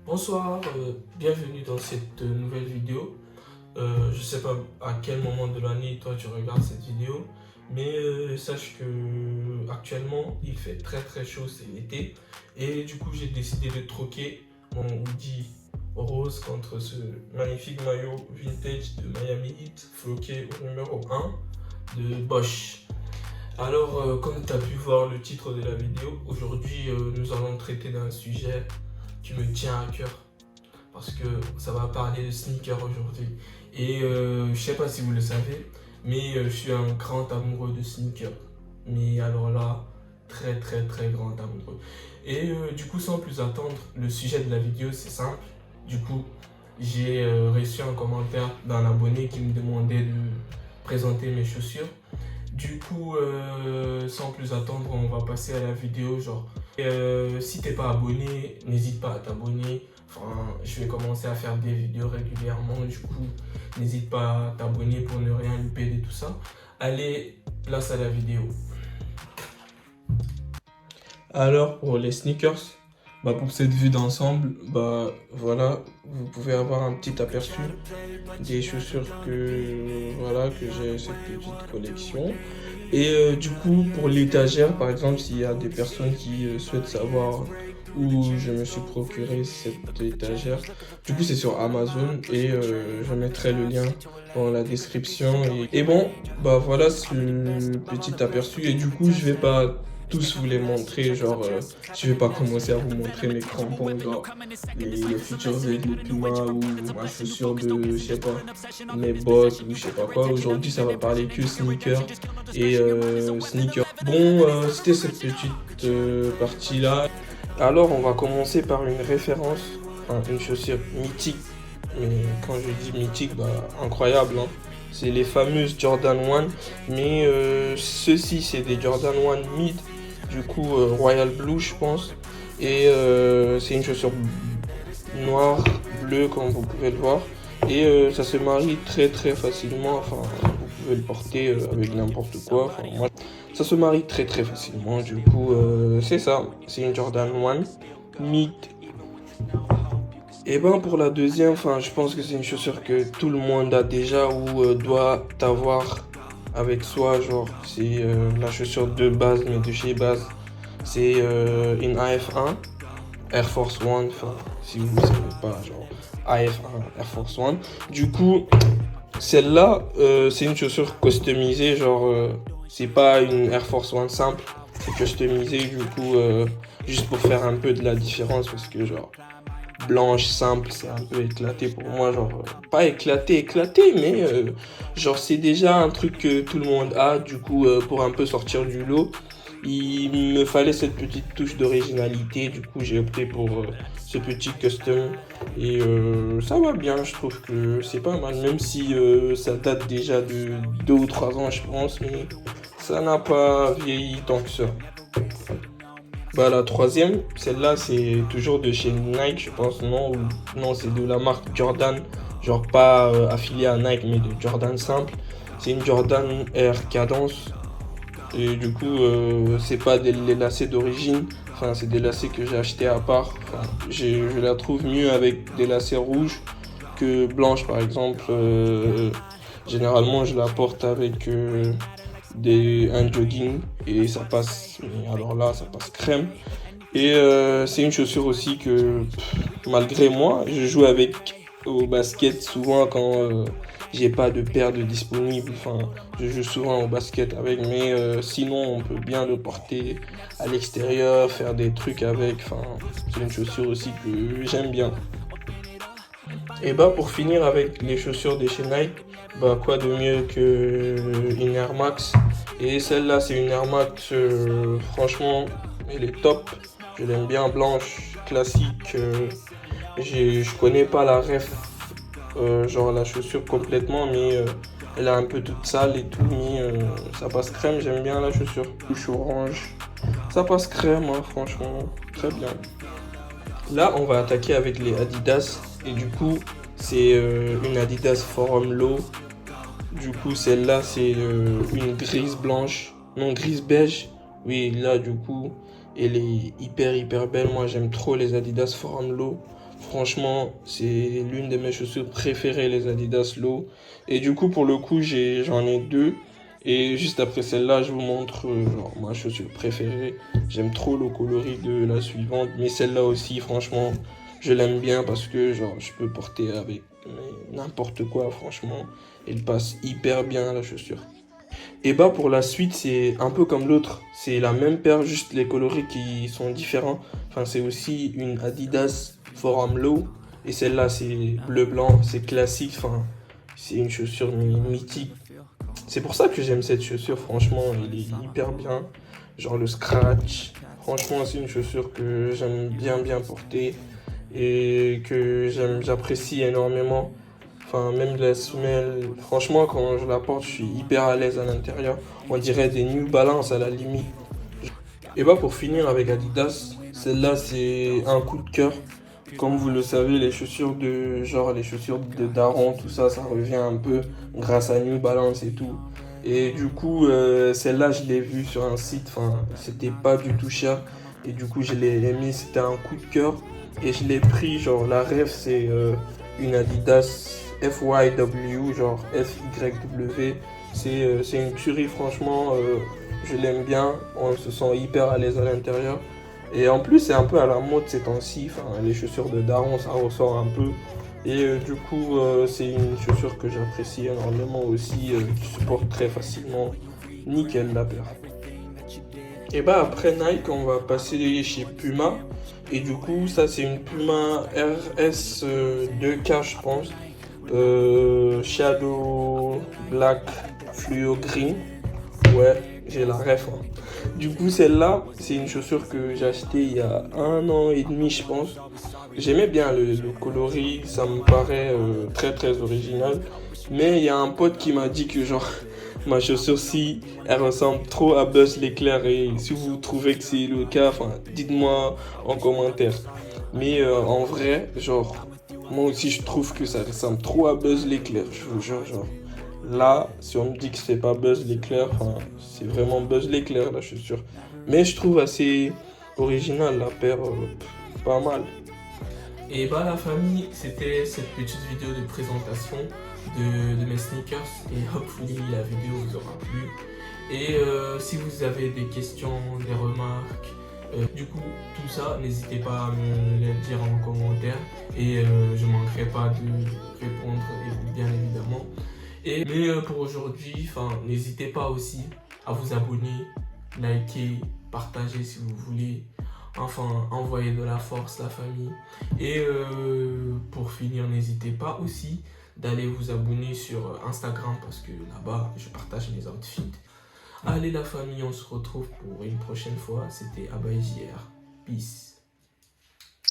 Bonsoir, bienvenue dans cette nouvelle vidéo. Je sais pas à quel moment de l'année toi tu regardes cette vidéo, mais sache que actuellement il fait très chaud, c'est l'été, et du coup j'ai décidé de troquer mon hoodie rose contre ce magnifique maillot vintage de Miami Heat floqué au numéro 1 de Bosch. Alors, comme tu as pu voir le titre de la vidéo, aujourd'hui nous allons traiter d'un sujet qui me tient à cœur parce que ça va parler de sneakers aujourd'hui. Et je sais pas si vous le savez, mais je suis un grand amoureux de sneakers. Mais alors là, très grand amoureux. Et du coup, sans plus attendre, le sujet de la vidéo c'est simple. Du coup, j'ai reçu un commentaire d'un abonné qui me demandait de présenter mes chaussures. Du coup, sans plus attendre, on va passer à la vidéo. Si t'es pas abonné, n'hésite pas à t'abonner. Enfin, je vais commencer à faire des vidéos régulièrement. Du coup, n'hésite pas à t'abonner pour ne rien louper de tout ça. Allez, place à la vidéo. Alors, pour les sneakers, pour cette vue d'ensemble, voilà, vous pouvez avoir un petit aperçu des chaussures que j'ai cette petite collection. Et du coup, pour l'étagère, par exemple, s'il y a des personnes qui souhaitent savoir où je me suis procuré cette étagère, du coup, c'est sur Amazon et je mettrai le lien dans la description. Et bon, voilà, c'est le petit aperçu. Et du coup, je vais pas tous vous les montrer, je vais pas commencer à vous montrer mes crampons, genre les Future Z, les Puma ou ma chaussure de, je sais pas, mes bottes ou je sais pas quoi. Aujourd'hui, ça va parler que sneakers et sneakers. Bon, c'était cette petite partie-là. Alors, on va commencer par une référence, enfin, une chaussure mythique. Mais quand je dis mythique, incroyable, hein. C'est les fameuses Jordan 1. Mais ceux-ci, c'est des Jordan 1 mid. Du coup, Royal Blue, je pense. Et c'est une chaussure noire, bleue, comme vous pouvez le voir. Et ça se marie très facilement. Enfin, vous pouvez le porter avec n'importe quoi. Enfin, moi, ça se marie très facilement. Du coup, c'est ça. C'est une Jordan 1 mid. Et pour la deuxième, je pense que c'est une chaussure que tout le monde a déjà ou doit avoir avec soi. Genre, c'est la chaussure de base, mais de chez base. C'est une AF1, Air Force One. Enfin, si vous ne savez pas, genre AF1, Air Force One. Du coup, celle-là, c'est une chaussure customisée. C'est pas une Air Force One simple. C'est customisé, du coup, juste pour faire un peu de la différence. Parce que, blanche, simple, c'est un peu éclaté pour moi, pas éclaté, mais c'est déjà un truc que tout le monde a, du coup, pour un peu sortir du lot, il me fallait cette petite touche d'originalité, du coup, j'ai opté pour ce petit custom, et ça va bien, je trouve que c'est pas mal, même si ça date déjà de 2 ou 3 ans, je pense, mais ça n'a pas vieilli tant que ça. La troisième, celle-là, c'est toujours de chez Nike, je pense, non, non, c'est de la marque Jordan, genre pas affiliée à Nike, mais de Jordan simple. C'est une Jordan Air Cadence, et du coup, c'est pas les lacets d'origine, enfin, c'est des lacets que j'ai achetés à part. Enfin, je la trouve mieux avec des lacets rouges que blanches, par exemple. Généralement, je la porte avec un jogging et ça passe, mais alors là, ça passe crème. Et c'est une chaussure aussi que, malgré moi, je joue avec au basket souvent quand j'ai pas de paire de disponible. Enfin, je joue souvent au basket avec, mais sinon, on peut bien le porter à l'extérieur, faire des trucs avec. Enfin, c'est une chaussure aussi que j'aime bien. Et pour finir avec les chaussures de chez Nike, quoi de mieux que une Air Max. Et celle-là, c'est une Air Max, franchement, elle est top. Je l'aime bien, blanche, classique. Je connais pas la ref, la chaussure complètement, mais elle est un peu toute sale et tout, mais ça passe crème, j'aime bien la chaussure. Couche orange, ça passe crème, hein, franchement, très bien. Là, on va attaquer avec les Adidas, et du coup, c'est une Adidas Forum Low. Du coup, celle-là, c'est une grise blanche, non, grise beige. Oui, là, du coup, elle est hyper belle. Moi, j'aime trop les Adidas Forum Low. Franchement, c'est l'une de mes chaussures préférées, les Adidas Low. Et du coup, pour le coup, j'en ai deux. Et juste après celle-là, je vous montre genre, ma chaussure préférée. J'aime trop le coloris de la suivante. Mais celle-là aussi, franchement, je l'aime bien parce que genre, je peux porter avec n'importe quoi, franchement. Elle passe hyper bien, la chaussure. Et bah pour la suite, c'est un peu comme l'autre. C'est la même paire, juste les coloris qui sont différents. Enfin, c'est aussi une Adidas Forum Low. Et celle-là, c'est bleu-blanc, c'est classique. Enfin, c'est une chaussure mythique. C'est pour ça que j'aime cette chaussure, franchement, elle est hyper bien. Genre le scratch. Franchement, c'est une chaussure que j'aime bien porter et que j'apprécie énormément. Enfin, même la semelle, franchement, quand je la porte, je suis hyper à l'aise à l'intérieur. On dirait des New Balance à la limite. Et bah, pour finir avec Adidas, celle-là, c'est un coup de cœur. Comme vous le savez, les chaussures les chaussures de daron, tout ça, ça revient un peu grâce à New Balance et tout. Et du coup, celle-là, je l'ai vue sur un site, enfin, c'était pas du tout cher. Et du coup, je l'ai mis, c'était un coup de cœur. Et je l'ai pris, genre, la ref, c'est une Adidas FYW, genre FYW. C'est une tuerie, franchement, je l'aime bien. On se sent hyper à l'aise à l'intérieur. Et en plus, c'est un peu à la mode ces temps-ci. Enfin, les chaussures de daron, ça ressort un peu. Et du coup, c'est une chaussure que j'apprécie énormément aussi, qui se porte très facilement. Nickel la paire. Et bah après Nike, on va passer chez Puma. Et du coup, ça c'est une Puma RS 2K, je pense. Shadow Black Fluo Green. Ouais, j'ai la ref, hein. Du coup, celle-là, c'est une chaussure que j'ai achetée il y a 1 an et demi, je pense. J'aimais bien le coloris, ça me paraît très original. Mais il y a un pote qui m'a dit que genre ma chaussure-ci, elle ressemble trop à Buzz l'éclair. Et si vous trouvez que c'est le cas, enfin, dites-moi en commentaire. Mais en vrai, genre, moi aussi je trouve que ça ressemble trop à Buzz l'éclair. Je vous jure, genre. Là, si on me dit que c'est pas Buzz l'éclair, enfin, c'est vraiment Buzz l'éclair, la chaussure. Mais je trouve assez original la paire, pas mal. Et bah la famille, c'était cette petite vidéo de présentation de mes sneakers et hopefully la vidéo vous aura plu. Et si vous avez des questions, des remarques, du coup tout ça, n'hésitez pas à me les dire en commentaire et je manquerai pas de répondre bien évidemment. Mais pour aujourd'hui, n'hésitez pas aussi à vous abonner, liker, partager si vous voulez. Enfin, envoyer de la force, la famille. Et pour finir, n'hésitez pas aussi d'aller vous abonner sur Instagram parce que là-bas, je partage mes outfits. Allez la famille, on se retrouve pour une prochaine fois. C'était Abba JR. Peace.